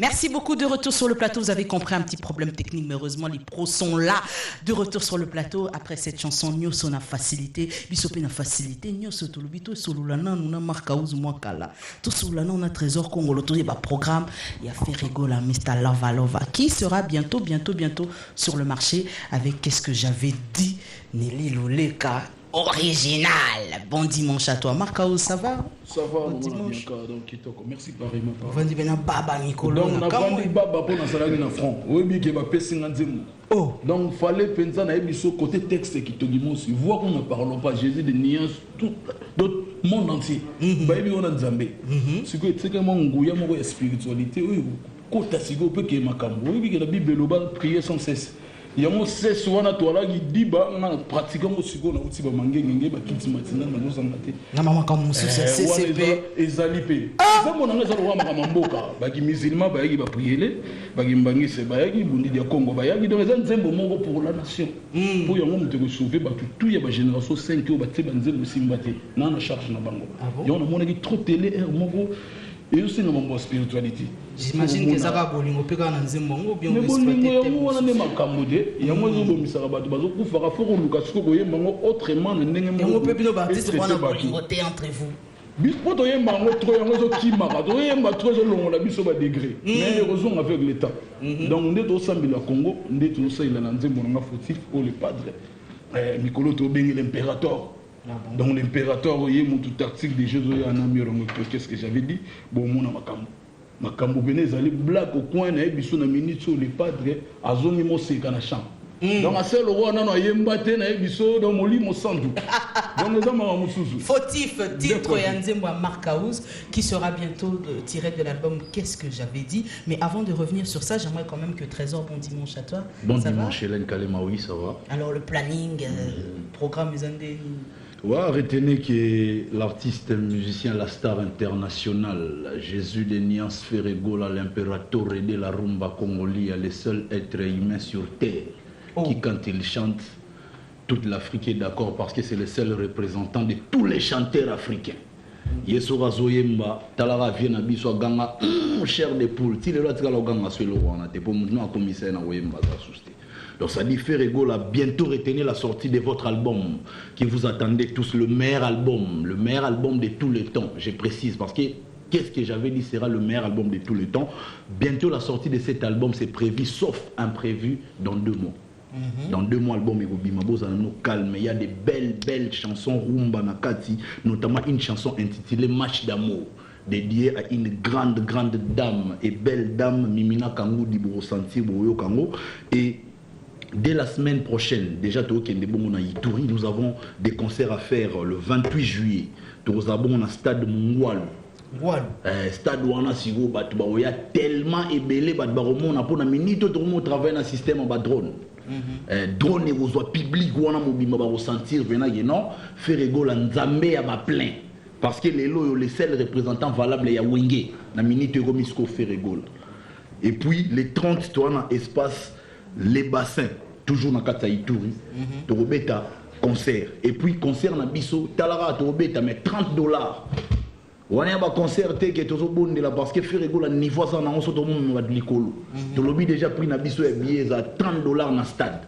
Merci beaucoup, de retour sur le plateau. Vous avez compris, un petit problème technique, mais heureusement les pros sont là. De retour sur le plateau après cette chanson Nyoso on a facilité, Bisopé na facilité, Nyoso Tolubito Solulana nous marque aus Mwakala. Tout Solulana on a trésor Congolo, il y a programme, il y a Ferregola Mr Lava Lova qui sera bientôt sur le marché avec qu'est-ce que j'avais dit Nelly Loleka original. Bon dimanche à toi. Marcao, ça va? Ça va, bon dimanche. Merci pareillement. Vendi bena baba Nicolo. Donc, on a vendu baba pour la salade en franc. Oui, bien qu'il va passer un zémo. Oh. Donc, il fallait penser à ce côté texte qui te dit, voir qu'on ne parle pas Jésus de nuances, tout le monde entier. Baby, on a Zambé. C'est que mon gouya, mon spiritualité, oui, quand tu as sigo, peut qu'il y ait ma cambo. Oui, que la Bible va prier sans cesse. Il y a un cesse souvent à toi là qui dit bah on a pratiqué mon sigo na uti ba mangé ngé ba kiti matina na nous angate na maman comme CCP ezalipe ça mon anga ça roi makamboka ba ki musulman ba yaki ba prier ba ki mbangise ba yaki bundi dia Congo ba yaki donc ça nzembo mongo pour la nation pour yango muteko sauver ba tout ya ba génération 5 ba te ba nzembo simbate na na charge na bango yo na mona ki trop télé mongo et aussi dans mon spiritualité. J'imagine que ça va bolingo peka na nzembo ngo bien mais bolingo yo wana ne makamode ya mwazo bo misaka bato bazo kufaka foko luka siko boyemba ngo autrement na ndenge mo ngo pepino baptiste wana bolingo te entre vous biso to yemba ngo trop yango zo kimaka to yemba trop zo longola biso ba degré mais heureusement avec l'état donc nde to sambila Congo nde to saila na nzembo nga fautif au le padre Mikolo to bengi l'impérateur. Donc l'impérateur, il y a une tactique des jeux, qu'est-ce que j'avais dit? Bon, mon Makambo venez aller blague au coin, et puis sur la minute sur les padres, à zone mo c'est kana champ. Donc à ce roi non yembate na biso dans mon lit mon sandu. Donc les hommes ont musuzu. Fautif titre Yanzembo Marcaouz qui sera bientôt tiré de l'album Qu'est-ce que j'avais dit. Mais avant de revenir sur ça, j'aimerais quand même que Trésor, bon dimanche à toi. Bon dimanche Hélène Kalema, oui ça va. Alors le planning, programme les andés. Ouais, retenez que l'artiste musicien, la star internationale, Jésus de Nias Ferregola, l'impérateur de la rumba congolia, le seul être humain sur terre, qui quand il chante, toute l'Afrique est d'accord parce que c'est le seul représentant de tous les chanteurs africains. Yesura Zoyemba, Talara Viena Biswa Ganga, cher de poule, si le roi Ganga soit le roi, on a pour nous un commissaire à Oyemba. Donc ça dit Ferregola, bientôt retenez la sortie de votre album qui vous attendez tous, le meilleur album de tous les temps, je précise parce que qu'est-ce que j'avais dit sera le meilleur album de tous les temps. Bientôt la sortie de cet album c'est prévu, sauf imprévu, dans 2 mois. Dans 2 mois, l'album est nous calme. Il y a des belles chansons rumba nakati, notamment une chanson intitulée Match d'amour, dédiée à une grande dame et belle dame, Mimina Kango Diboro Santi Boyo Kango. Et dès la semaine prochaine, déjà nous avons des concerts à faire le 28 juillet. Nous avons un stade Mungwalu. Stade Wana Sigo, il y a tellement ébélé, on a pour une minute, on travaille dans un système en drone. Drone et vous public, on a ressentir, non, Ferregola Nzambe à plein. Parce que les seuls représentants valables, il y a Wenge, dans la minute, Romisco Ferregola. Et puis, les 30, tu as un espace. Les bassins, toujours dans Kata Ituri, Torobeta, concert. Et puis, concert dans Bisso, Talara, Torobeta, mais $30. On a un concert qui est bon parce que Ferregola, niveau ça, on a tout le monde va de l'école. Tolobi déjà pris dans Bisso et billets à $30 dans le stade.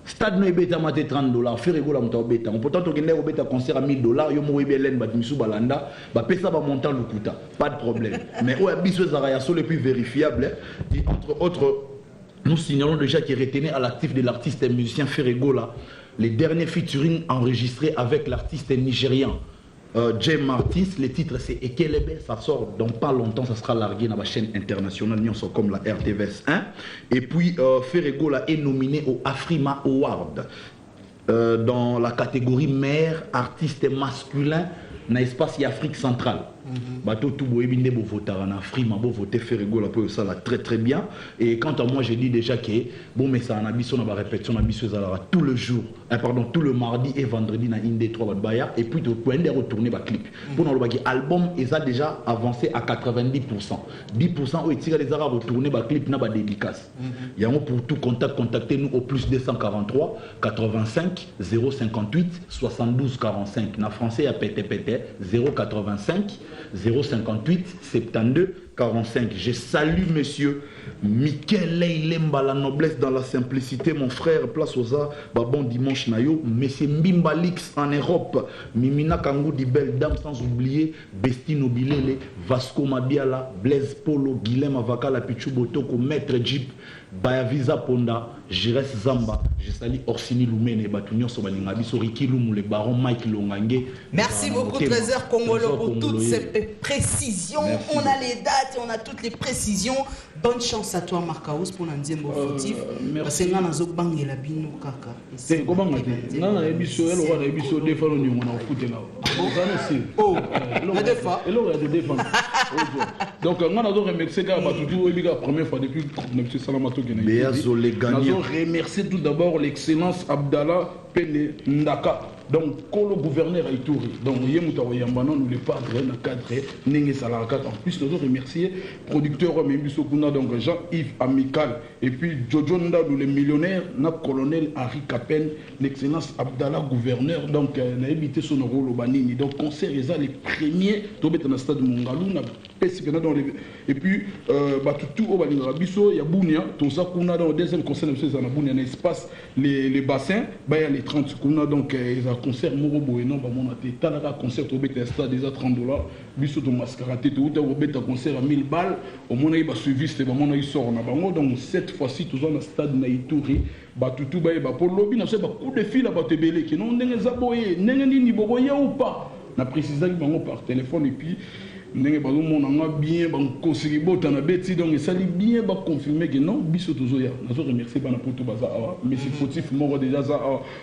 Stade no ebeta mate $30, Ferregola mta obeta. On peut tant que au beta concert à $1000, yo mo ebelen ba misu balanda, ba pesa ba montant le coûta. Pas de problème. Mais au Bisso Zaraya sur le plus vérifiable, entre autres. Nous signalons déjà qu'il retenait à l'actif de l'artiste et musicien Ferregola les derniers featuring enregistrés avec l'artiste nigérian Jay Martis. Le titre c'est Ekelebe, ça sort dans pas longtemps, ça sera largué dans la chaîne internationale comme la RTVS 1. Et puis Ferregola est nominé au Afrima Award dans la catégorie meilleur artiste masculin dans l'espace Afrique centrale. Bateau tout beau ebinde bo voter en Afrique, ma beau voter Ferregola pour ça là très bien. Et quant à moi, j'ai dit déjà que bon mais ça en abisso na répétition na bisso ça tout le jour, tout le mardi et vendredi na inde 3 baya et puis de point de retourner ba clip. Pour dans le bagi album ils a déjà avancé à 90%. 10% où il tire les arabes retourner ba clip na ba dédicace. Il y a pour tout contact contactez nous au plus 243 85 058 72 45 na français à pété 085 058 72 45. Je salue monsieur Mikel Leilemba, la noblesse dans la simplicité, mon frère, place aux arts, bon dimanche nayo, monsieur Mbimbalix en Europe, Mimina Kangou di Belle Dame, sans oublier Bestino Bilele, Vasco Mabiala, Blaise Polo, Guilhem Avakala, Pichu Botoko, Maître Jeep, Bayavisa Ponda, Jires Zamba, je salue Orsini Lumene, Batunio Sobalingabi, Soriki Lumu, le baron Mike Longange. Merci beaucoup, Trésor Congolo, pour toutes ces précisions. Merci. On a les dates et on a toutes les précisions. Bonne chance à toi, Marcaus, pour l'endiembo fautif. Parce que nous avons bangé la bino kaka. C'est comment on dit? Nous avons un émission, elle aura un émission de défense, on a foutu là. Oh, la défense. Elle aura de défense. Donc, nous avons remercié la première fois depuis M. Salamato Guéné. Nous avons remercié tout d'abord l'excellence Abdallah Pene Ndaka. Donc, quand le gouverneur a été donc nous les padres, le cadre, en plus, nous avons remercié le producteur donc Jean-Yves Amical, et puis Jojo Ndadou, le millionnaire, notre colonel Harry Kapen, l'excellence Abdallah, gouverneur, donc, n'a évité son rôle au Banini. Donc, concert, ils ont les premiers, tombés dans le stade de Mongalou, et puis, tout au Balingarabiso, il y a Bounia, tout ça, qu'on a dans le deuxième concert, il y a un espace, les bassins, il y a les 30 secondes, donc, ils ont concert Morobo et non, mon athée, Tanaka concert au Béta Stade déjà $30, Bisso de Mascarate, tout au Béta concert à 1000 balles, au moins il va suivre, c'est mon aïe sort en avant. Donc cette fois-ci, tout dans le stade Naïtouri, Batutu Baye, pour lobby, n'a pas coup de fil à Batebele, qui n'ont n'est zaboye, n'est ni boye ou pas. N'a précisé par téléphone et puis. Ndenge bazo monanga bien ba conseiller bota na beti donc ça li bien ba confirmer que non biso tozoya nazo remercier bana poto baza awa monsieur Fotif moko déjà za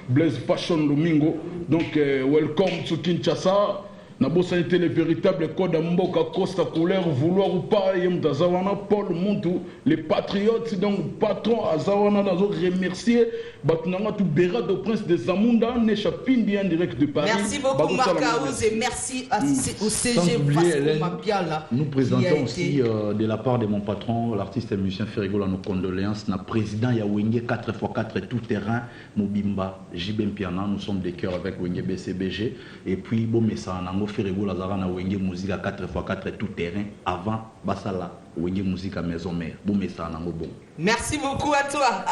Blaise Fashion Domingo donc welcome to Kinshasa na bossa été le véritable code mboka costa couleur vouloir ou pas yem dazawana Paul Montou les patriotes donc patron azawana nazo remercier batunanga tout Béra de Prince de Zamunda ne chapindi en direct de Paris. Merci beaucoup Marcaus et merci au CG Vasco Mabiala. Nous présentons aussi de la part de mon patron l'artiste et musicien Ferrigola nos condoléances na président ya Wenge 4x4 tout terrain Mobimba Jibem Piana nous sommes des cœurs avec Wenge BCBG et puis Bomessa nango Ferrigola Zarana Wenge musique à 4x4 tout terrain avant Basala Wenge musique à maison mère Bomessa nango bon. Merci beaucoup à toi.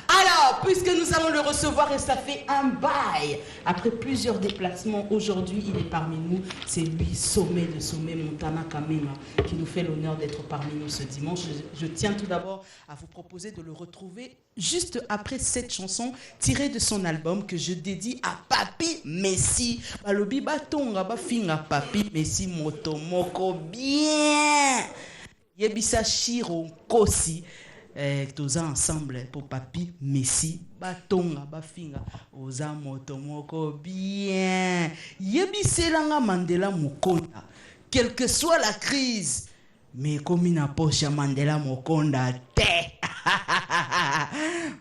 Alors, puisque nous allons le recevoir et ça fait un bail, après plusieurs déplacements, aujourd'hui il est parmi nous, c'est lui, Sommet de Sommet, Montana Kamena, qui nous fait l'honneur d'être parmi nous ce dimanche. Je tiens tout d'abord à vous proposer de le retrouver juste après cette chanson tirée de son album que je dédie à Papi Messi. Balobi batonga bafinga Papi Messi motomoko bien. Yebisa Shiro Kosi. Tous ensemble pour Papi Messi batonga bafinga oza moto moko bien yebiselanga Mandela Mukonda quelle que soit la crise mais comme na poche Mandela Mukonda te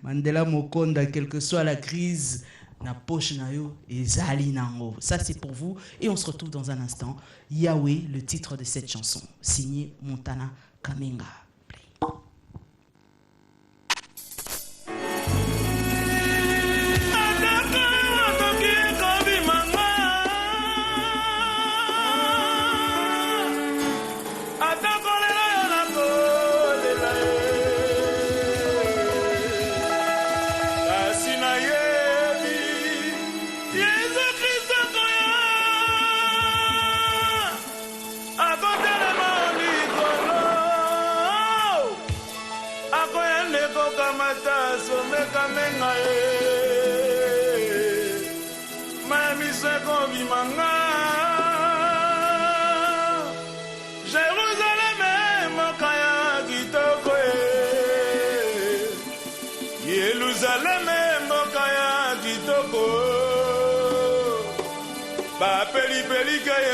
Mandela Mukonda quelle que soit la crise na poche na yo ezali nango. Ça c'est pour vous et on se retrouve dans un instant. Yahweh, le titre de cette chanson signé Montana Kamenga.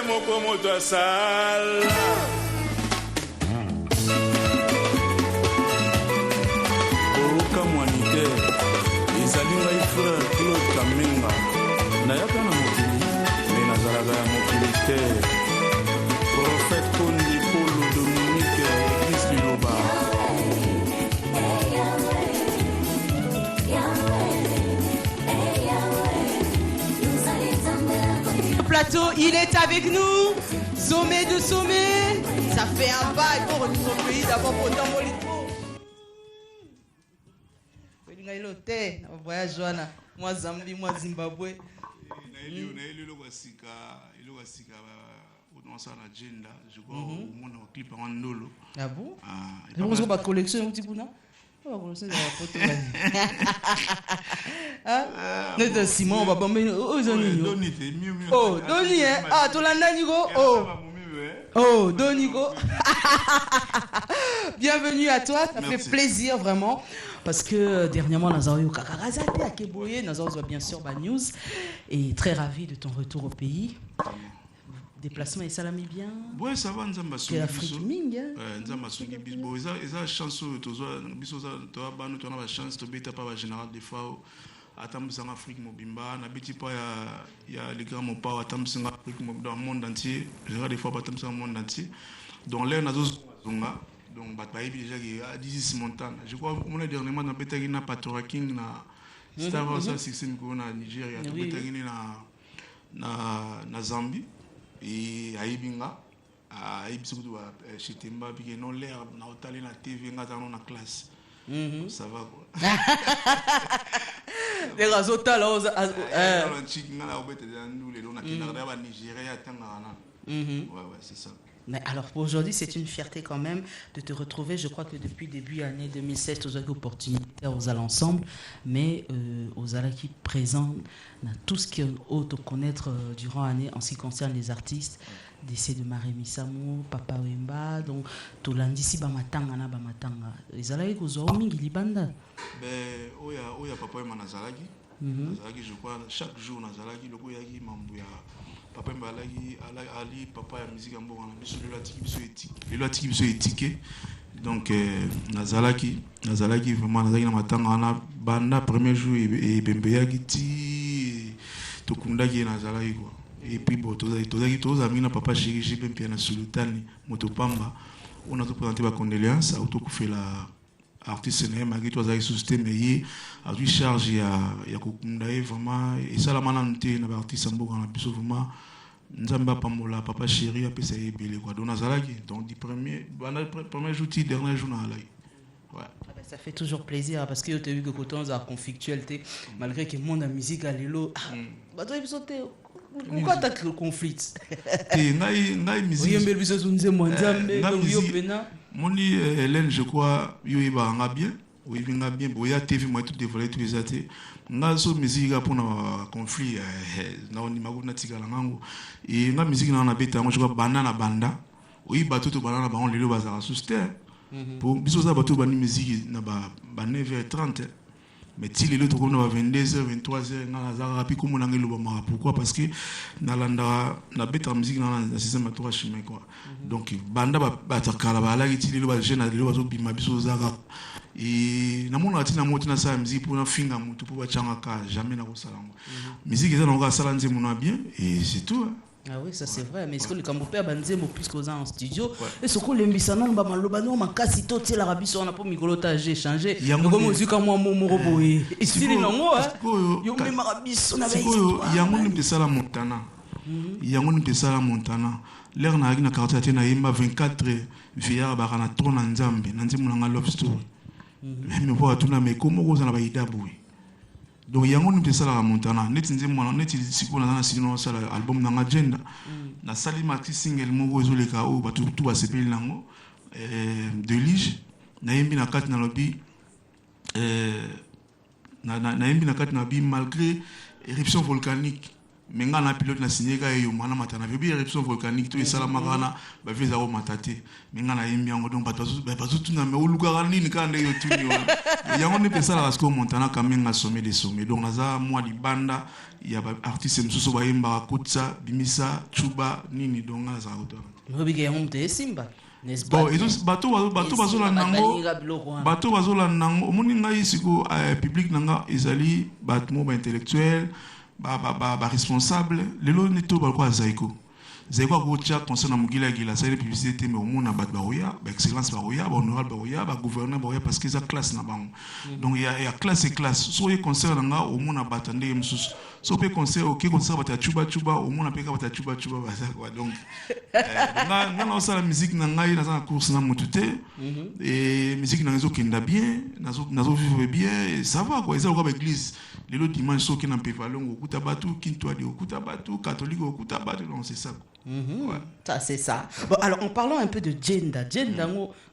Moko sala Oka mwanite ezali ngai frère Claude Kamenga nayaka na mokili me nazalaka ya mokili te prophète Kondi Polo Dominique Église Liloba plateau, il est avec nous. Sommet de Sommet, Ça fait un bail pour notre pays d'abord pour dans mon lit. Voyage moi Zambie, moi Zimbabwe. Je crois au monde en clip en Nolo. Ah bon? Je pense qu'on va collectionner un petit peu, non? On va collectionner la photo. Hein? Simon, on va pas mettre. Oh, Doni. Oh, Doni, hein? Ah, tu l'as dit, oh. Oh, Donigo. Bienvenue à toi, ça fait plaisir vraiment. Parce que dernièrement, nous avons eu Kakarazate à Keboye, nous avons bien sûr ma news. Et très ravi de ton retour au pays. Déplacement et salami bien. Oui, ça va, nous avons c'est l'Afrique Ming. Nous avons une chance, nous avons une chance de être pas général des fois. Attends, en Afrique, Mobimba, n'habite pas, il y a les grands mots pas, attends, en Afrique, dans le monde entier, je regarde des fois, attends, dans le monde entier. Donc là, on a d'autres zonga, donc, bah, déjà, il y a 10 montagnes. Je crois, on a dernièrement, dans le Pétagina, Patora King, na Star Wars, c'est na Nigeria, dans le Pétagina, na Zambie, et à Ibinga, à Ibisudu, chez Temba, puis non l'air, na Otali, na TV, na classe. Ça va quoi. Les réseaux talents. Ouais, c'est ça. Mais alors pour aujourd'hui, c'est une fierté quand même de te retrouver. Je crois que depuis début année 2016, tu as eu l'opportunité aux allants ensemble, mais aux allants qui présentent tout ce qu'il faut te connaître durant l'année en ce qui concerne les artistes. Décès de Marémi Samou, Papa Wemba, donc tout lundi si bamatanga na bamatanga. Les allants qui ont mingi libanda. Ben, oya Papa Wemba nazalaki. Nazalaki, je crois chaque jour nazalaki le koyaki mambuya. Papa Wemba ali papa ya musique ambo na biso le latiki biso éthique. Le latiki biso éthique. Donc nazalaki vraiment nazalaki na matanga na banda premier jour et bembeyaki ti to kundaki nazalaki quoi. Et puis bon, tous les amis na papa chéri j'ai bien piano sultani motopamba on a tout présenté ma condoléance auto ko fait la artiste né magi toi za suscité mais a dû charge ya kokunda vraiment et ça la manante na artiste mboka na biso vraiment nzamba pamola papa chéri a pesa ebele quoi donc nazalaki donc du premier jour ti dernier jour na alaki. Ouais. Ça fait toujours plaisir parce que tu as vu que quand on a conflictualité malgré que le monde de la musique a l'élo bah toi il faut sauter. Pourquoi tu as le conflit? Ngai musique. Moni Hélène je crois yo ba nga bien. Oui nga bien boya TV moi tout dévoiler tous les athées. Nga so musique pour na conflit na oni maguna tikala ngango. Et nga musique na beta ngo je crois banana banda. Oui ba tout banana ba on lelo bazara souster. Pour biso za ba tout bani musique na ba 9h30. Mais si les autres comme 22h, 23h, pourquoi? Parce que dans la bête en musique, dans le système de chemin quoi. Donc banda batakala bala qui les lois jeunes les lois bima biso zara et na mona tina motina sa musique pour na finga mutu pour bachanga ka jamais na ko salango. Musique eza na ko salanze mona bien et c'est tout. Ah oui, ça c'est vrai, mais est-ce que le Cambopé a banzé mon puisque aux en studio et ce que les mbisana ba malobano makasi to ti la rabiso on a pour microlota j'ai changé comme musique moi mo roboé et style non hein yo me marabiso na ba yango ni pesala montana yango ni pesala montana l'air na na carte tena yemba 24 via ba kana to na nzambe na nzimu na love story mais voir tout na mais comment vous en ba idabu. Donc yango ni pesala montana neti nzemu na neti sikona na sino sala album na agenda na sali maxi single moko ezoleka o batu tout ba sepeli nango de lige na yembi na kati na lobby na yembi na kati na bi malgré éruption volcanique mais nga na pilote na signé ka yo mana matana bi éruption volcanique to esala makana ba visa o matate mais nga na yembi yango donc batu tout na me oluka nini ka nde yo tuni yango ni pesala parce que montana quand même a sommet des sommets donc naza moi di banda il y a artiste msuso ba yemba kutsa bimisa chuba nini donc naza auto Robiga yango mte simba bon et donc bato bazola nango bato bazola nango omoni ngai siko public nanga ezali bato mo ba intellectuel ba responsable lelo neto ba kwa zaiko ko tia concernant mugila gila ça les publicité mais au monde ba roya ba excellence ba roya ba honorable ba roya ba gouverneur ba roya parce que ça classe na bango donc il y a classe et classe so y concernant nga au monde ba tande msus so pe concert OK concert bata chuba au moins apeka bata chuba baza quoi donc nga osala musique na ngai na course na mutute et musique na zo kenda bien nazo vivre bien et ça va quoi, ça comme église le dimanche so ke na pevalongo okuta batu kinto ali okuta batu catholique okuta batu, donc c'est ça. Ouais. Ça c'est ça. Bon alors en parlant un peu de gender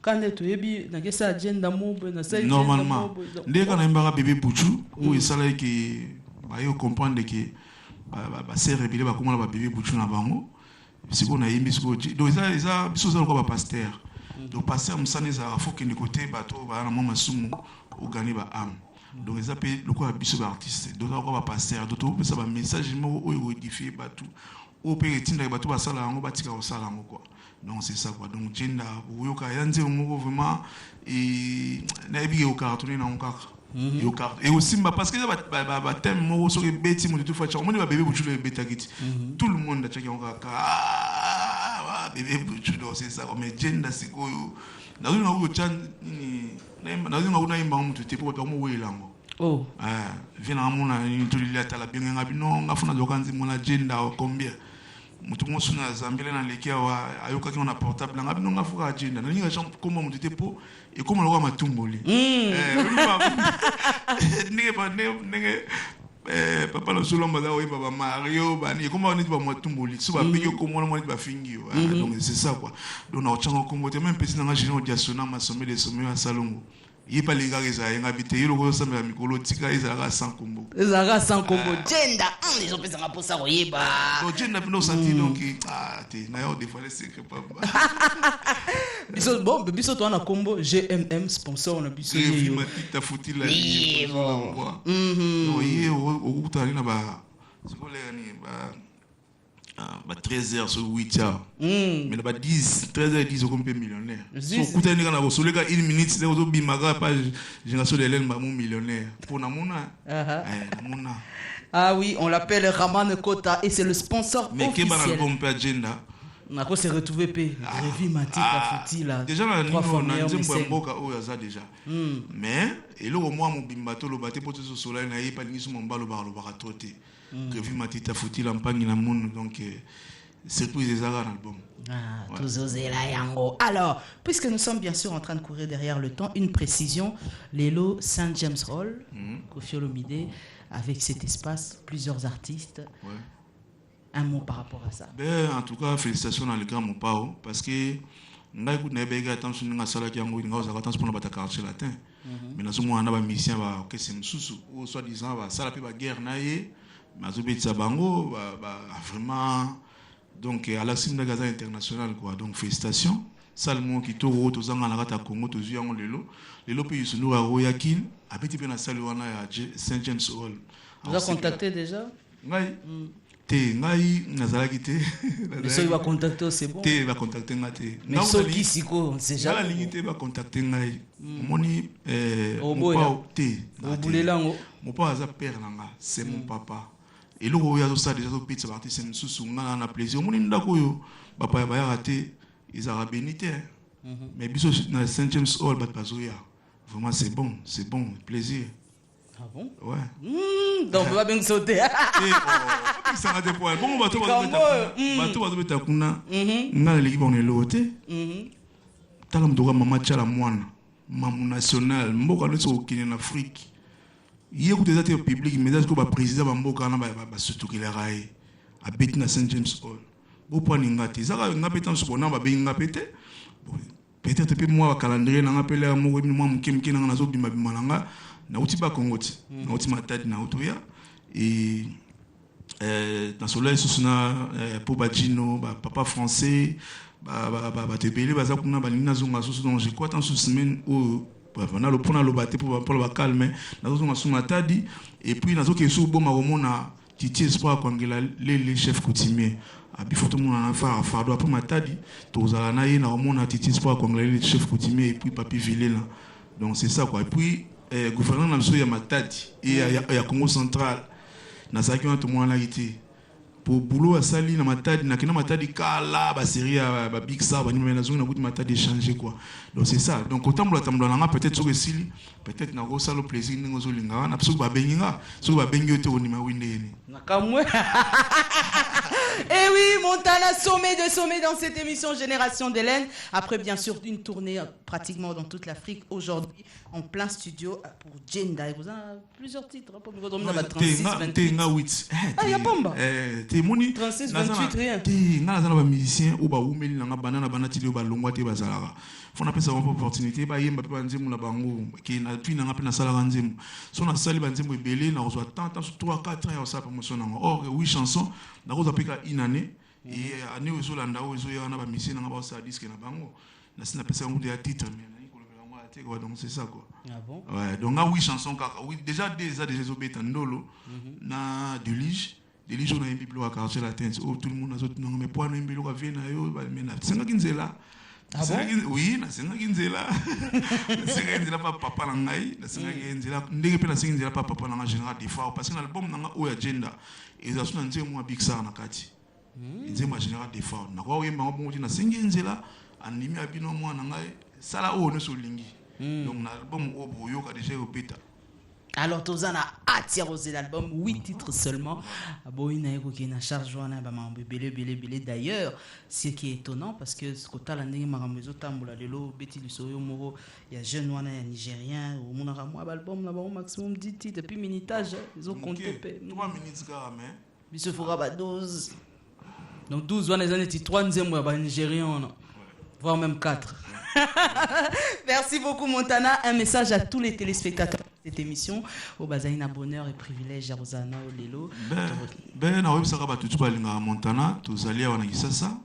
quand tu es na kesa gender mob na ça normalement dès qu'on a un bébé bouchou ou ça là qui yo comprendre que ba sœur rebelle ba comment ba bébé bouchou na bango c'est qu'on a yimbi sko donc ça biso ça ko ba pasteur donc pasteur musane za faut que de côté bato ba na mama sumu au gagner ba âme donc ça peut le ko biso ba artiste donc ko ba pasteur donc ça ba message mo o édifier bato au peut etinda bato ba sala ngo batika o sala ngo quoi, donc c'est ça quoi. Donc gender yo ka yanze mo vraiment et na bi yo cartonné na nkaka et aussi parce que ba thème mo so ke beti mo tout fois on ba bébé bouchou le betakiti tout le monde a checké on ka bébé bouchou, c'est ça. Mais gender c'est quoi na zo na chan ni na zo na imba mo tout pour pas mo welango oh vina mona ni tout li atala bien ngabino ngafuna zokanzi mona gender combien mutu mo suna zambele na lekia wa ayoka ki on a portable ngabino ngafuka agenda na ninga champ comme mo tout pour et comme le matumboli papa le solo mbaza oui baba Mario bani comme on dit ba matumboli so ba bigi comme on dit ba fingi donc c'est ça quoi. Donc na ochanga kombo te même petit na général diasona ma sommet des sommets à Salongo il pas les gars ça y habité il le ça mais mikolo tika ezala sans combo gender ils ont fait ça pour ça oyeba donc gender no senti donc te na yo des fois c'est que pas biso bon biso to na combo GMM sponsor na biso yeyo matita futi la non yeyo okutali na ba sikolela ni ba 13h sur 8h mais là ba 13h10 on peut millionnaire so kutani kana bosoleka 1 minute c'est ozo bimaka page génération de l'Hélène ba mon millionnaire pour na mona mona ah oui on l'appelle Raman Kota et c'est le sponsor mais officiel mais quel album pe agenda na ko se retrouver pe Revi Matika futi là déjà na nzembo mboka oyo aza déjà mais eloko moi mo bimbato lo baté pour ce soleil na yepa lingi so mbalo ba lo ba troté Revi Matika futi la mpangi na monde donc surprise des arts album. Alors, puisque nous sommes bien sûr en train de courir derrière le temps, une précision, Lelo Saint James Hall, Koffi Olomide, avec cet espace, plusieurs artistes. Ouais. Un mot par rapport à ça. En tout cas, félicitations dans le grand Mopao, parce que nous avons eu attention à ça qui a eu attention pour notre quartier latin. Mais nous avons eu mission que c'est ou soi-disant ça la guerre naie, mais nous avons vraiment donc à la cime de Gaza international quoi. Donc félicitations. Salmon qui toro to zanga na kata Congo to zuyango lelo pe yusunu a royakin abeti pe na salwana ya Saint James Hall. Vous avez contacté déjà? Ngai ngai nazalaki te mais ceux qui va contacter c'est bon te va contacter ngate mais ceux qui siko on sait jamais la ligne te va contacter ngai moni mon papa aza père nanga c'est mon papa et le roya zo ça déjà zo pizza parti c'est mususu ngana na plaisir moni ndako yo papa ya ba raté ils ont bénité mais biso na Saint James Hall bat bazoya vraiment c'est bon plaisir. Ah bon? Ouais. Donc on va bien sauter. Ça va dépendre. Bon, bateau va mettre kuna. Na l'équipe on est loté. Tala mdoka mama tchala mwana. Mamu national, mboka leso okine en Afrique. Hier ku des public mais est-ce que ba président ba mboka na ba surtout qu'il raé a beti na Saint James Hall. Bo point ngati. Ça nga petan so bona ba be nga pété. Peut-être pe moi calendrier na ngapele mo moi mkimki na zo bima bima nga. Na utiba Kongoti na utima tadi na utoya et dans soleil susuna pour Badjino papa français ba tebele baza kuna balina zonga susu donc je crois tant sous semaine où na le pona lo baté pour le calme na zonga suna tadi et puis na zo ke sou boma komona titi espoir kwangela les chefs coutumiers abi photo mona na fa fardo pour matadi tozala na ye na komona titi espoir kwangela les chefs coutumiers et puis papi Vilela donc c'est ça quoi et puis gouvernement na biso ya Matadi et ya Congo central na saki na tout monde là été pour boulot à sali na matadi na kina matadi kala ba série ba big star ba ni na zone na kuti matadi changer quoi. Donc c'est ça. Donc autant tambola nga peut-être sur esili peut-être na go salo plaisir ningo zo linga na pso ba benginga so ba bengi ote onima windeni. Nakamwe. Et oui, Montana, sommet dans cette émission Génération d'Hélène. Après, bien sûr, une tournée pratiquement dans toute l'Afrique. Aujourd'hui, en plein studio pour Jenda. Et vous avez plusieurs titres. Pour me redonner 36, 28. Ah, il y a Bomba. 36, 28, rien. Il y a des musiciens qui ont des banana banatili ou balongwa te bazalaka. Faut na pesa opportunité ba yemba pe banzemu na bango ki na puis na ngapena sala banzemu. So na sali banzemu ebele na reçoit tant 3 4 ans ya sa promotion nango. Or 8 chansons na ko zapeka une année et année ozo landa ozo ya na ba musicien na ba sa disque na bango. Na sina pesa ngo de titre mais na ko le bango ate quoi donc c'est ça quoi. Ah bon? Ouais, donc a 8 chansons kaka. Oui, déjà déjà obeta ndolo na Delige on a une biblio à quartier latin. Oh tout le monde a autres non mais point une biblio à Vienne yo ba mena. Senga kinzela. Ah bon? Oui, na senga kinzela. Senga kinzela pa papa na ngai, na senga kinzela ndenge pe na senga kinzela pa papa na ngai général des fois parce que l'album na nga o agenda et ça sona nzemo a big star na kati. Nzemo général des fois. Na kwa yemba ngo na senga kinzela animi abino mwa na ngai sala o no so lingi. Donc l'album o boyo ka déjà opeta. Alors, Tozana a tiré l'album, 8 titres seulement. Boïna qui na charge belé. D'ailleurs, ce qui est étonnant, parce que ce côté là, n'est maramezo tambola lelo, Betty Lusoyo Moro, il y a jeune wana, il y a Nigérien, au mon album là-bas au maximum 10 titres, et puis minitage, ils ont compté. 3 minutes quand même. Il se fera 12. Donc 12 wana les années 3e mois Nigérien, voire même 4. Merci beaucoup Montana. Un message à tous les téléspectateurs de cette émission. Au Bazaïna bonheur et privilège à Rosana Olelo. Ben na web saka ba tutu balinga Montana, tozali wana kisasa.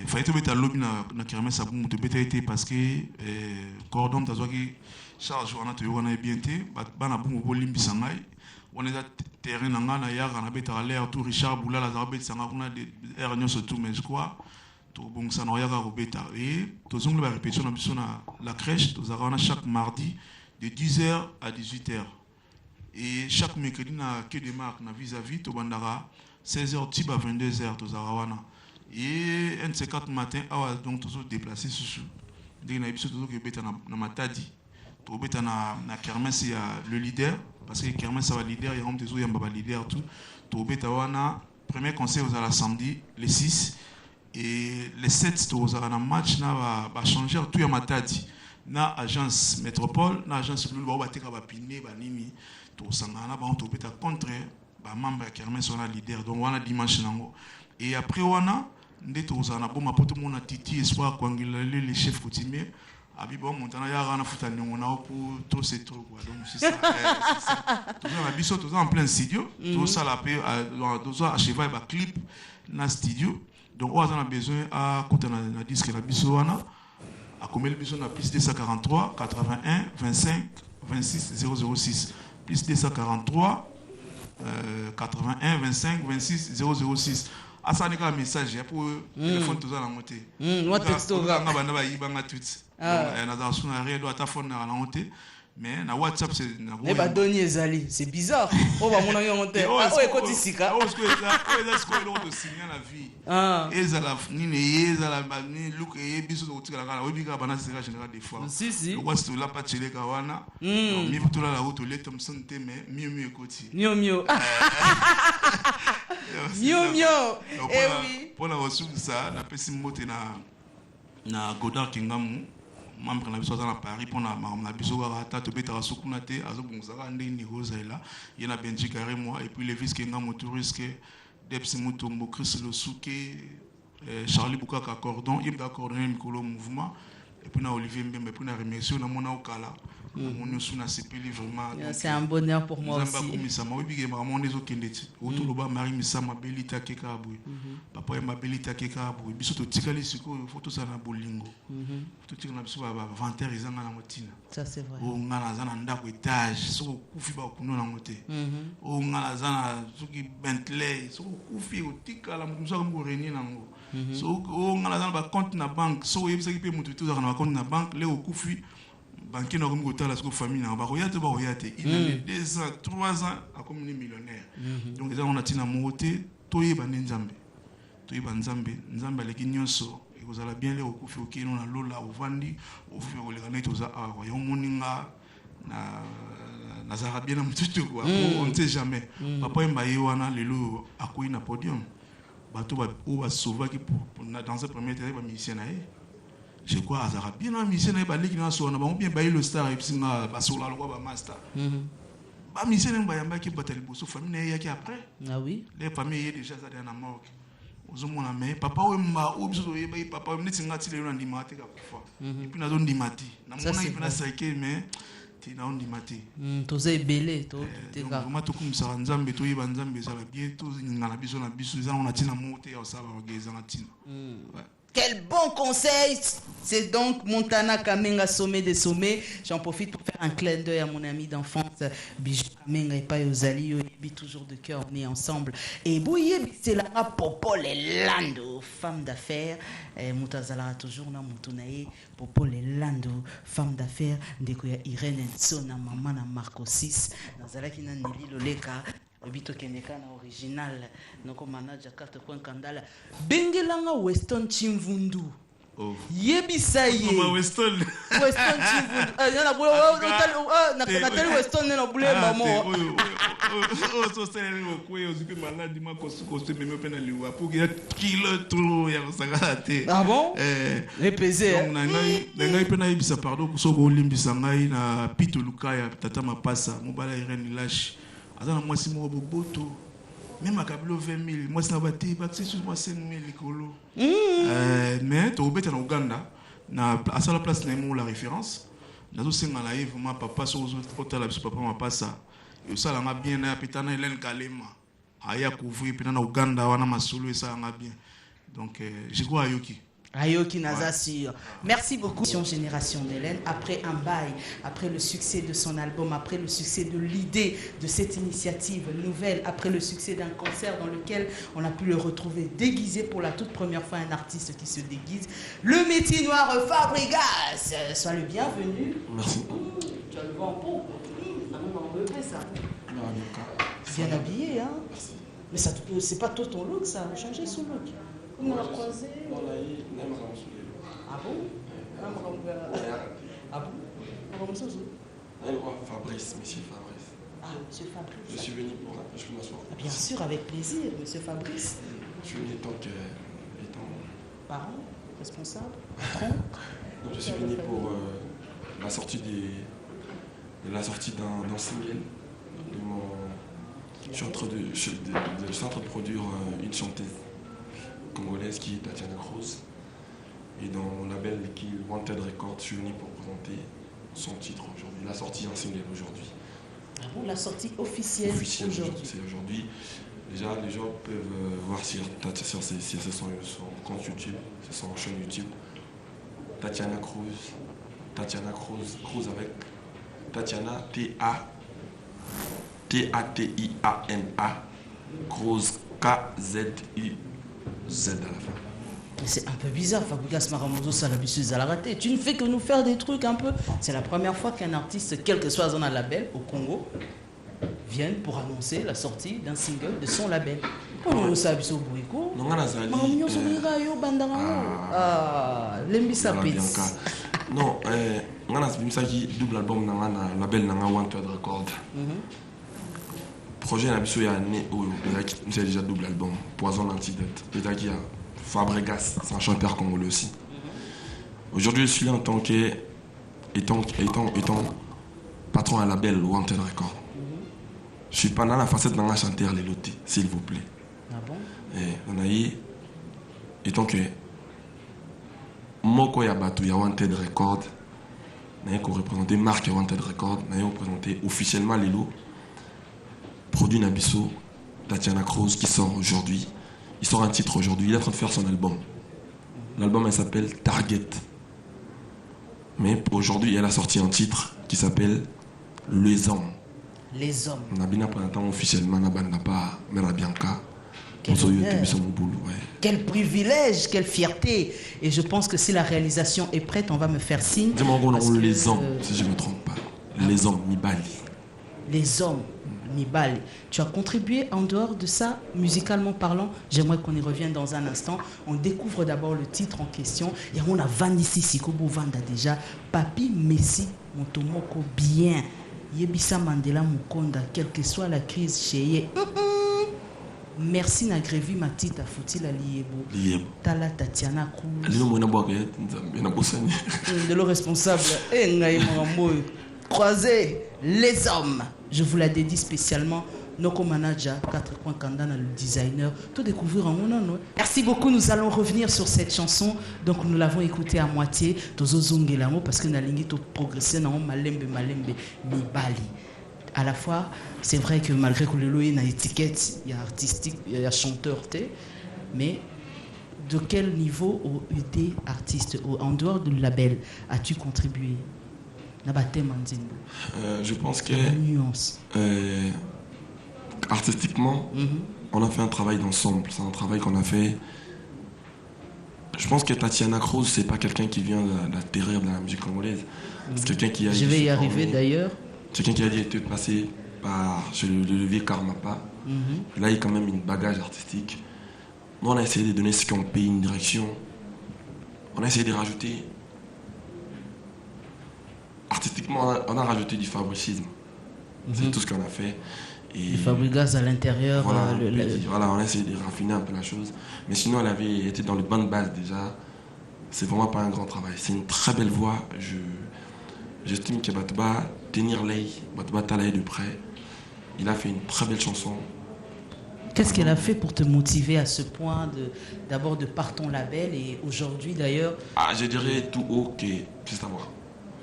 Fallait to beta lobby na kermesse sa bumu to beta été parce que cordon tazwaki charge wana to yona bien té bana bumu bolimbisa ngai. On est à terrain nanga na yaka na beta l'air tout Richard Boulala za beta sanga kuna de air nyoso tout mais je crois to bon ça na yaka robeta et to zongla ba répétition na biso na la crèche to zara chaque mardi de 10h à 18h. Et chaque mercredi, na que des marques na vis-à-vis, to bandara 16h type à 22h to zarawana. Et un de ces 4 matins, donc to se déplacer sous. Dès na episode to que beta na matadi. To beta na kermesse ya le leader parce que kermesse ça va leader, il y a un des autres yamba leader tout. To beta wana premier conseil aux à la samedi les 6 et les 7 to aux à na match na va changer tout ya matadi. Na agence métropole na agence lulu ba bateka ba piné ba nini to sangana ba on to peta contre ba membre kermesse on a leader donc wana dimanche nango et après wana ndeto osana bo mapoto mona titi espoir kwangila les chefs coutumiers abi bon Montana ya rana futa ningo na pour tout c'est trop quoi donc c'est ça tout ça biso tout ça en plein studio tout ça la pe tout ça à cheval ba clip na studio donc on a besoin à côté na disque na biso wana à combien de besoin na plus 243 81 25 26 006 plus 243 81 25 26 006 à ça n'est qu'un message pour téléphone tout ça la montée moi texto nga bana ba yibanga tout na dans son arrière doit ta phone na la montée mais na WhatsApp c'est na ne ba doni ezali c'est bizarre on va mon en montée oh écoute sika oh ce que est l'autre signal la vie et ça la nini et ça la bani look et biso to tika la obi ka bana sera général des fois si on se la pas télé kawana mi tout la route le tom santé mais mieux écoute mieux eh oui pour la ressource ça na pesi mote na Godard Kingamu membre na biso à Paris pour na biso garata to beta sukuna te azobongzaka ndeni rosaila yena Benji carré moi et puis les vis Kingamu touriste Depsi Mutombo Chris Losuke Charlie Bukaka cordon il da coordonner le mouvement et puis na Olivier Mbembe puis na remercier na mona okala mon suna sepeli vraiment c'est un bonheur pour moi aussi misama obi ke vraiment les okendeti autour loba Marie misama belita keka boy papa yamba belita keka boy biso to tikali siko photo ça na bolingo to tikana biso ba vanter izanga na motina ça c'est vrai o ngala zana ndako étage so kufi ba kuno na mote o ngala zana soki Bentley so kufi o tikala muso ko reni nango so o ngala zana ba compte na banque so yebisa ki pe mutu to na compte na banque le o kufi banquier n'a comme côté la famille n'a pas il a 2 ans 3 ans a comme millionnaire donc ils ont tina monté toyeba nde nzambe toyeba nzambe aleki nyonso ekozala bien lero okufi okeno na lola ovandi ofufi koleka neti oza awa yo moninga nazalaka bien na motutu on ne sait jamais papa yemba ye wana lelo akoyi na podium bato oyo basauvaki dans un premier temps bamusicien na ye je crois azalaka bien na musicien na ye baleki na so wana bango bien baye le star ebisinga basola lokwa bamaster bamusicien na ye bayambaki bata liboso famille na ye eyaki après les familles ye déjà azali na morgue ozomona me papa oyo mba oyo biso toyeba ye papa oyo neti nga ti lelo na ndima te kakufa epuis nazondima te namonaki mpe nasake me ti naondima te toza ebele vraimen tokumisaka nzambe toyeba nzambe ezala bien tozinga na biso eza nango na ntina moko te ya kosala baroge eza na ntina. Quel bon conseil! C'est donc Montana Kamenga, sommet des sommets. J'en profite pour faire un clin d'œil à mon ami d'enfance, Bijou Kamenga et Payozali. On est toujours de cœur, on est ensemble. Et Bouye, c'est la Popo Lelando, femme d'affaires. Moutazala toujours na Moutunae, Popo Lelando, femme d'affaires. Ndekoya Irene Nsona, maman na Marco 6. Nazala qui n'a Nili Loleka. Obito Keneka na original noko manager carte point kandala bengelanga Weston Chimvundu yebisa ye Weston Chimvundu na bule na Weston na bule mamo so c'est le quoi ozipe malade ma costume même peine liwa pour qu'il y a kilo trop ya kosaka te. Ah bon repéser donc na ngai pe na yebisa pardon so ko limbisa ngai na Pito Lukaya tata mapasa mobala Irene Lash azana mwasi moko boboto même akabilo 20 000 mwasi na bate bakisi sur moi 5 000 likolo mais to obeta na Uganda na à la place na mo la référence nazo senga na ye vraiment papa so otala biso papa mapasa yo sala nga bien na petana Hélène Kalema aya couvrir pe na Uganda wana masolo esa nga bien donc je crois ayoki Ayoki Nazasir. Merci beaucoup. Génération d'Hélène, après un bail, après le succès de son album, après le succès de l'idée de cette initiative nouvelle, après le succès d'un concert dans lequel on a pu le retrouver déguisé pour la toute première fois, un artiste qui se déguise, le métier noir Fabregas. Sois le bienvenu. Merci. Tu as le vent en pompe. On veut ça. Bien habillé, hein. Merci. Mais ça, c'est pas toi ton look, ça. Changer son look. On a croisé. Ah bon? Ah bon? Fabrice, monsieur Fabrice. Ah, monsieur Fabrice. Je suis venu pour... Je peux m'asseoir. Bien sûr, avec plaisir, monsieur Fabrice. Je suis venu étant... Parent, responsable, patron. Je suis venu pour la sortie d'un single. Je suis en train de produire une chanteuse congolaise qui est Tatiana Cruz. Et dans mon label qui est Wanted Records, je suis venu pour présenter son titre aujourd'hui. La sortie en single aujourd'hui. Ah bon, la sortie officielle aujourd'hui. C'est aujourd'hui. Déjà, les gens peuvent voir sur son compte YouTube, sur son chaîne YouTube. Tatiana Cruz. Tatiana Cruz. Cruz avec Tatiana T-A-T-I-A-N-A. Cruz K-Z-U-Z à la fin. C'est un peu bizarre, Fabregas Maramozo Salabisu Zalarate. Tu ne fais que nous faire des trucs un peu. C'est la première fois qu'un artiste, quel que soit son label au Congo, vienne pour annoncer la sortie d'un single de son label. Oh, ça biso buiko. Non, Nazali. Lembisa Pits. Non, on a un double album dans le label Wanted Records. Projet Nabiso est né où c'est déjà double album, Poison Antidote. C'est-à-dire Fabregas, c'est un chanteur congolais aussi. Aujourd'hui, je suis là en tant que étant patron à label Wanted Records. Je suis pas dans la facette d'un chanteur les lotis, s'il vous plaît. Ah bon? Et on a eu étant que Moko Yabatu ya Wanted Records, n'a qu'on représenté marque Wanted Records, n'a représenté officiellement les lots. Produit Nabiso, Tatiana Cruz qui sort aujourd'hui. Il sort un titre aujourd'hui, il est en train de faire son album. L'album elle s'appelle Target. Mais aujourd'hui elle a sorti un titre qui s'appelle Les Hommes. Les Hommes. On a bien présenté officiellement Nabandapa, Mera Bianca. Quel privilège, quelle fierté. Et je pense que si la réalisation est prête, on va me faire signe. Dis-moi Les Hommes, si je ne me trompe pas. Les Hommes, Nibali. Les Hommes. Mibali. Tu as contribué en dehors de ça, musicalement parlant. J'aimerais qu'on y revienne dans un instant. On découvre d'abord le titre en question. Et on a Vanisi Sikobo Vanda déjà. Papi Messi Motomoko bien. Yebisa Mandela Mukonda, quelle que soit la crise chez Ye. Merci Nagrevi Matita Foutila Liebo. Tala Tatiana Cruz. De l'eau responsable. Croisez les hommes. Je vous la dédie spécialement. Noko Manaja, 4 points Kandana, le designer. Tout découvrir en mon. Merci beaucoup. Nous allons revenir sur cette chanson. Donc nous l'avons écoutée à moitié. Tozo Zongelamo parce que Nalingi to progressé dans Malembe Mibali. À la fois, c'est vrai que malgré que le lot il y a étiquette, il y a artistique, il y a chanteur, mais de quel niveau au UD artiste, en dehors du label, as-tu contribué? Je pense que nuance. Artistiquement, on a fait un travail d'ensemble. C'est un travail qu'on a fait. Je pense que Tatiana Cruz, c'est pas quelqu'un qui vient de la terreur de la musique congolaise. C'est quelqu'un qui a. Je vais y arriver d'ailleurs. C'est quelqu'un qui a été passé par chez le levier Karmapa. Là, il y a quand même une bagage artistique. Nous, on a essayé de donner ce qu'on paye une direction. On a essayé de rajouter. Artistiquement, on a rajouté du fabricisme. C'est tout ce qu'on a fait. Et du fabrigas à l'intérieur. Voilà, on a essayé de raffiner un peu la chose. Mais sinon, elle avait été dans les bonnes bases déjà. C'est vraiment pas un grand travail. C'est une très belle voix. J'estime que Batba, tenir l'œil, Batba Talaï de près, il a fait une très belle chanson. Qu'est-ce qu'elle a fait pour te motiver à ce point, d'abord de par ton label et aujourd'hui d'ailleurs? Je dirais tout haut que c'est sa voix.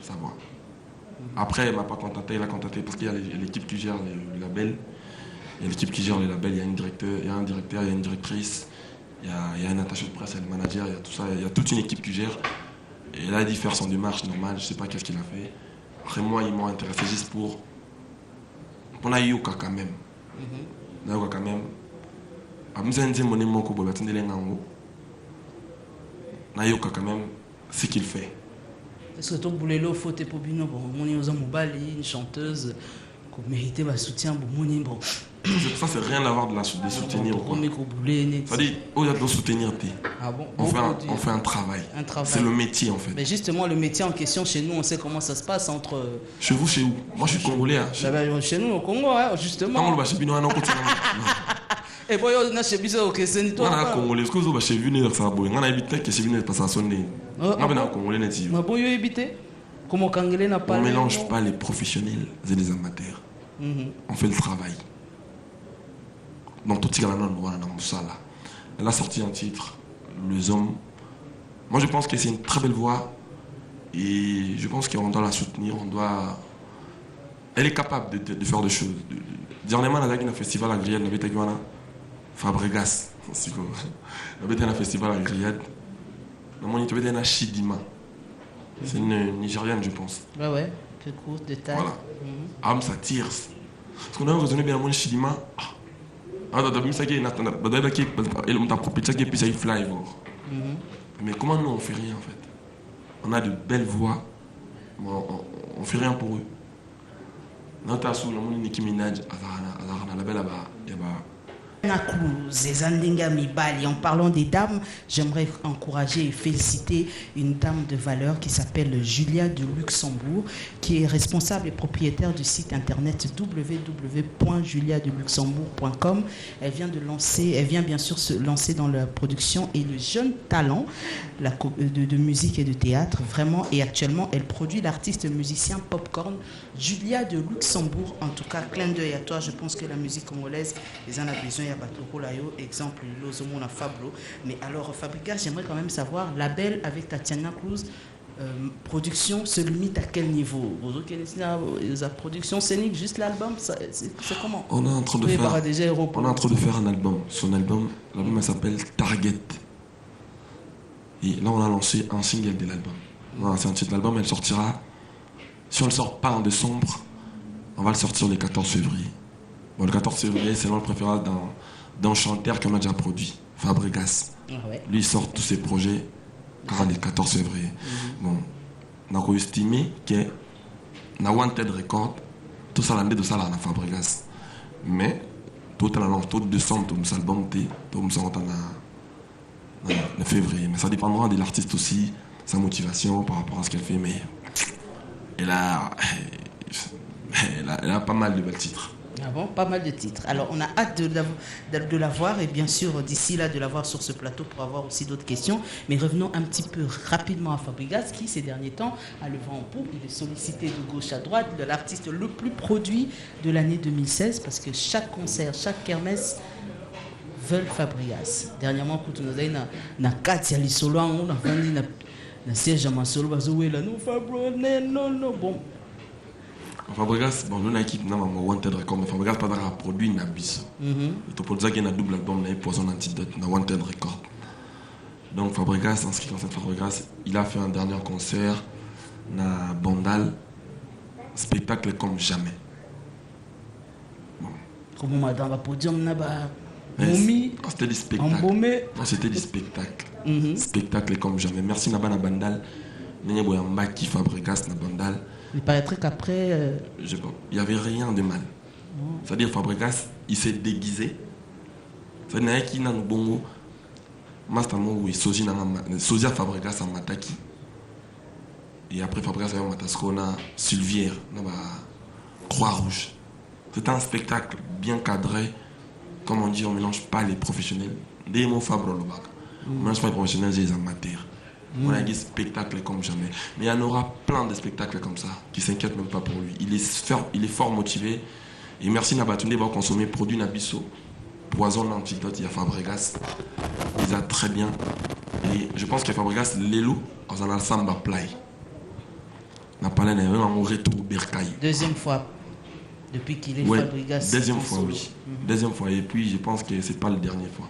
Sa voix. Après, elle ne m'a pas contenté, elle a contenté parce qu'il y a l'équipe qui gère le label. Il y a l'équipe qui gère le label, il y a un directeur, il y a une directrice, il y a un attaché de presse, il y a le manager, il y a tout ça, il y a toute une équipe qui gère. Et elle a dit faire son démarche normale, je ne sais pas qu'est-ce qu'il a fait. Après moi, ils m'ont intéressé juste pour Nayoka quand même. Nayoka quand même. Nayoka quand même, ce qu'il fait. Est-ce que ton boulelo faut te pobino bon moni aux mobali une chanteuse qu'on méritait va soutien bon moni bon. Ça c'est rien à voir de soutenir quoi. Ça dit oh il y a de soutenir t'es. Ah bon. On fait un travail. C'est le métier en fait. Mais justement le métier en question chez nous on sait comment ça se passe entre. Chez vous chez où? Moi je suis congolais. Chez nous au Congo hein, justement. Comment le chez bino et puis on a chez biso au Kesseni toi. On a congolais ce que vous chez venu ça boy. On a évité que chez venu pas ça sonner. On a congolais natif. Mais bon yo éviter. Comment Kangolais n'a pas. On mélange pas les professionnels et les amateurs. On fait le travail. Donc tout ce elle a sorti un titre, Les Hommes. Moi je pense que c'est une très belle voix et je pense qu'on doit la soutenir, elle est capable de faire des choses. Dernièrement, on a eu un festival à Griade, on a eu un Fabregas. On a eu un festival à Griade. On a eu un Chidima. C'est une Nigériane, je pense. Ouais, que courte de taille. Voilà. Ça tire. Parce qu'on a raisonné bien à Chidima. Mais comment nous on fait rien en fait? On a de belles voix, mais on fait rien pour eux. En parlant des dames, j'aimerais encourager et féliciter une dame de valeur qui s'appelle Julia de Luxembourg, qui est responsable et propriétaire du site internet www.juliadeluxembourg.com. Elle vient bien sûr se lancer dans la production et le jeune talent de musique et de théâtre, vraiment. Et actuellement, elle produit l'artiste musicien Popcorn Julia de Luxembourg. En tout cas, clin d'œil à toi. Je pense que la musique congolaise, les en a besoin. Exemple, Lozomona Fablo. Mais alors, Fabrica, j'aimerais quand même savoir, label avec Tatiana Cruz, production se limite à quel niveau? La production scénique, juste l'album, c'est comment? On est en train de faire un album. Son album elle s'appelle Target. Et là, on a lancé un single de l'album. C'est un titre d'album, elle sortira. Si on ne le sort pas en décembre, on va le sortir le 14 février. Bon, le 14 février, c'est le préféré d'un chanteur qu'on a déjà produit, Fabregas. Lui, il sort tous ses projets le 14 février. Bon, on a estimé que dans Wanted Record, tout ça, l'année de ça, là, on a Fabregas. Mais tout à l'annonce, tout décembre, tout nous album, tout nous en février. Mais ça dépendra de l'artiste aussi, sa motivation par rapport à ce qu'elle fait. Mais elle a pas mal de belles titres. Ah bon, pas mal de titres. Alors, on a hâte de la voir et bien sûr, d'ici là, de la voir sur ce plateau pour avoir aussi d'autres questions. Mais revenons un petit peu rapidement à Fabregas qui, ces derniers temps, a le vent en poupe. Il est sollicité de gauche à droite, de l'artiste le plus produit de l'année 2016 parce que chaque concert, chaque kermesse veulent Fabregas. Dernièrement, quand on a dit na Katia Lisolo, on a vendu na siège à Masolo, non, Fabregas, non, bon. Fabregas, bon, nous, l'équipe n'a pas Wanted Record, mais Fabregas pas d'avoir produit une abysse. Il faut dire qu'il y a un double album, il y a Poison Antidote, il y a Wanted Record. Donc Fabregas, en ce qui concerne Fabregas, il a fait un dernier concert na Bandal, spectacle comme jamais. Bon. Comme madame, podium n'a c'était des spectacles. Non, c'était des spectacles. Spectacle comme jamais. Merci Nabana Bandal. N'y a qui Fabregas na Bandal. Il paraîtrait qu'après... Il n'y avait rien de mal. C'est-à-dire Fabregas, il s'est déguisé. C'est-à-dire qu'il n'a pas bon... Mastamo, il sosia Fabregas en Mataki. Et après Fabregas, il y a Matascona, Sylvière, Croix-Rouge. C'est un spectacle bien cadré. Comme on dit, on ne mélange pas les professionnels. Des mots Fabre Lobac. On ne mélange pas les professionnels et les amateurs. On a des spectacles comme jamais. Mais il y en aura plein de spectacles comme ça qui ne s'inquiètent même pas pour lui. Il est fort motivé. Et merci Nabatunde va consommer produit Nabiso. Poison l'antidote, il y a Fabregas. Il a très bien. Et je pense que Fabregas, l'élo, on a samba play. On a parlé d'un retour Bercaille. Deuxième fois. Depuis qu'il est Fabregas. Deuxième fois, oui. Deuxième fois. Et puis je pense que ce n'est pas la dernière fois.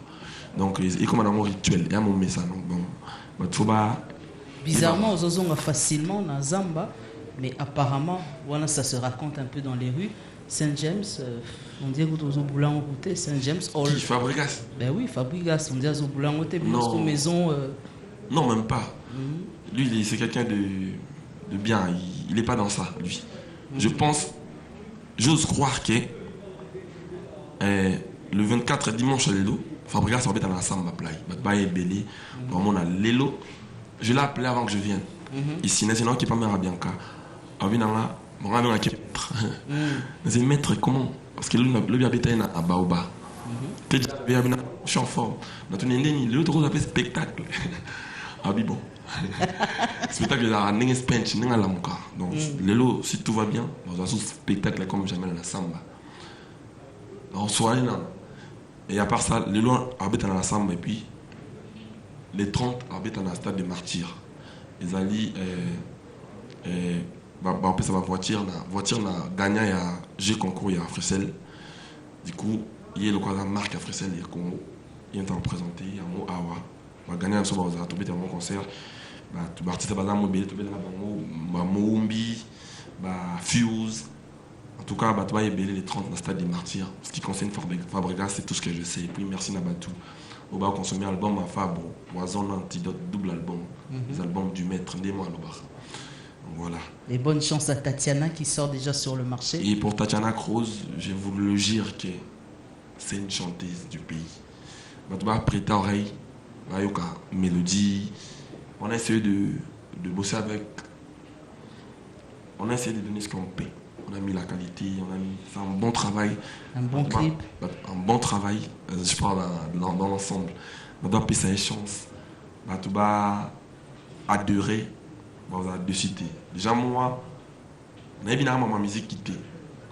Donc, et comme un rituel, il y a mon message. Donc, bon. Bizarrement, aux Ozonga facilement dans Zamba, mais apparemment, voilà, ça se raconte un peu dans les rues. Saint James, on dit que aux Oboulans ont goûté Saint James. Qui Fabregas? Ben oui, Fabregas, on dit aux Oboulans ont goûté, mais maison. Non, même pas. Lui, c'est quelqu'un de bien. Il n'est pas dans ça, lui. Je pense, j'ose croire que le 24 dimanche à l'Elo, Fabregas va être dans la samba play. Il est belé. Vraiment, on a l'élo. Je l'ai appelé avant que je vienne. Ici, c'est un qui n'est pas mère à Bianca. Il vient là, on a un maître. Mais maître, comment? Parce que le habité à Baoba. Je suis en forme. L'autre rose appelle spectacle. Ah oui, bon. Spectacle de la Nengue Spench, Nengue Lamuka. Donc, l'élo, si tout va bien, on va faire un spectacle comme jamais dans la samba. On soit là. Et à part ça, les lois habitent dans la samba et puis les 30 habitent dans le stade des martyrs. Ils allaient on peut savoir voiture na gagné à G concours à Frissel. Du coup, il y a le quoi marque à Frissel et Congo. Il est en présenté à Mo Awa. On va gagner un soir à tomber dans mon concert. Tu vas artiste bazar mobile, tu vas dans Moumbi, Fuse. En tout cas, tu vas ébeler les 30 dans le stade des martyrs. Ce qui concerne Fabregas, c'est tout ce que je sais. Et puis merci Nabatou. On va consommer l'album à Fabre, Poison Antidote, double album. Les albums du maître, Ndemo Alobar. Voilà. Et bonne chance à Tatiana qui sort déjà sur le marché. Et pour Tatiana Kroos, je voulu le dire que c'est une chanteuse du pays. Tu vas prêter oreille, Mayoka, mélodie. On a essayé de bosser avec. On a essayé de donner ce qu'on peut. On a mis la qualité, on a mis fait un bon travail. Un bon clip. Un bon travail, je parle dans l'ensemble. On doit payer sa chance. Tu vas adorer, on va décider. Déjà, moi, on a évidemment ma musique qui était.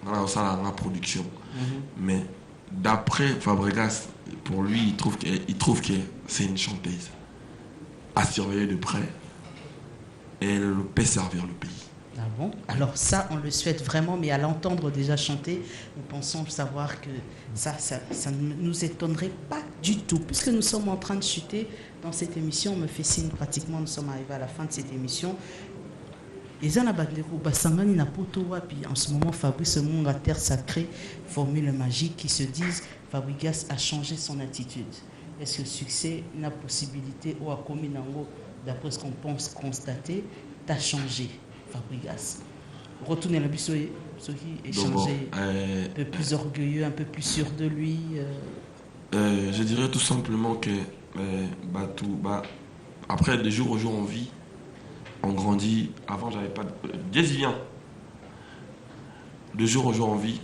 On a aussi la production. Mais d'après Fabregas, pour lui, il trouve que c'est une chanteuse à surveiller de près. Et elle peut servir le pays. Ah bon? Alors ça, on le souhaite vraiment, mais à l'entendre déjà chanter, nous pensons savoir que ça ne nous étonnerait pas du tout. Puisque nous sommes en train de chuter dans cette émission, on me fait signe pratiquement, nous sommes arrivés à la fin de cette émission. Les gens en ce moment, Fabrice Munga, Terre Sacrée, formule magique qui se disent Fabregas a changé son attitude. Est-ce que le succès, la possibilité, ou à commis d'après ce qu'on pense constater, t'a changé, Fabregas? retourner la biso et échanger, un peu plus orgueilleux, un peu plus sûr de lui. Je dirais tout simplement que après, de jour au jour, on vit, on grandit. Avant, j'avais pas. Jay-Z vient. De jour au jour, on vit.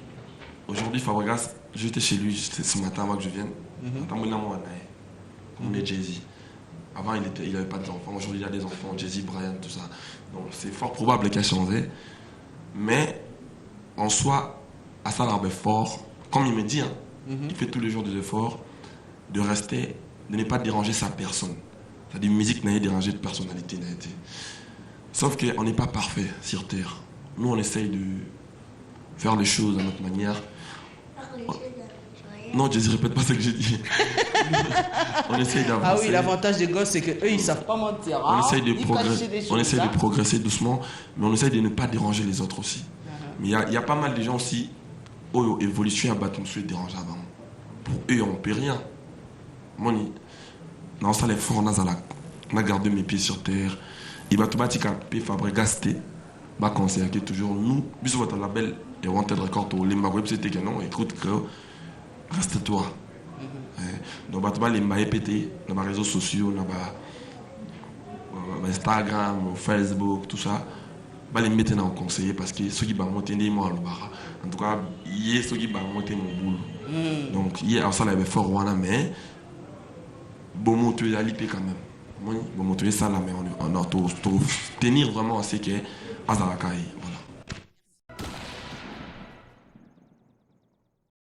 Aujourd'hui, Fabregas, j'étais chez lui ce matin avant que je vienne. On est Jay-Z. Avant, il n'avait pas d'enfants. Aujourd'hui, il a des enfants, Jay-Z, Brian, tout ça. Donc, c'est fort probable qu'il a changé. Mais, en soi, Assal Arbe fort, comme il me dit, il fait tous les jours des efforts de rester, de ne pas déranger sa personne. C'est-à-dire, musique n'a pas dérangé de personnalité. Sauf qu'on n'est pas parfait sur Terre. Nous, on essaye de faire les choses à notre manière. Non, je ne répète pas ce que j'ai dit. On essaye d'avancer. Ah oui, l'avantage des gosses, c'est qu'eux, ils ne savent pas mentir. On essaye de progresser doucement, mais on essaye de ne pas déranger les autres aussi. Mais il y a pas mal de gens aussi, où l'évolution à battre monsieur dérange avant. Pour eux, on ne peut rien. Moi, dans ça, les forts, on a gardé mes pieds sur terre. Il va tout bâtir qu'à Fabregas, va conseiller que toujours nous, bisous votre label et Wanted Record au Limba Web, c'était que non, écoute que reste toi. Donc bah les m'a pété dans les réseaux sociaux, dans Instagram, Facebook, tout ça. Bah les mettre en conseiller parce que ceux qui vont monter des mots en tout cas, il y a ceux qui vont monter mon boulot. Donc il y a ça là fort wana mais bon mot tu es alipé quand même. Bon mot tu es ça là mais on a tenir vraiment à ce que Azalakaï.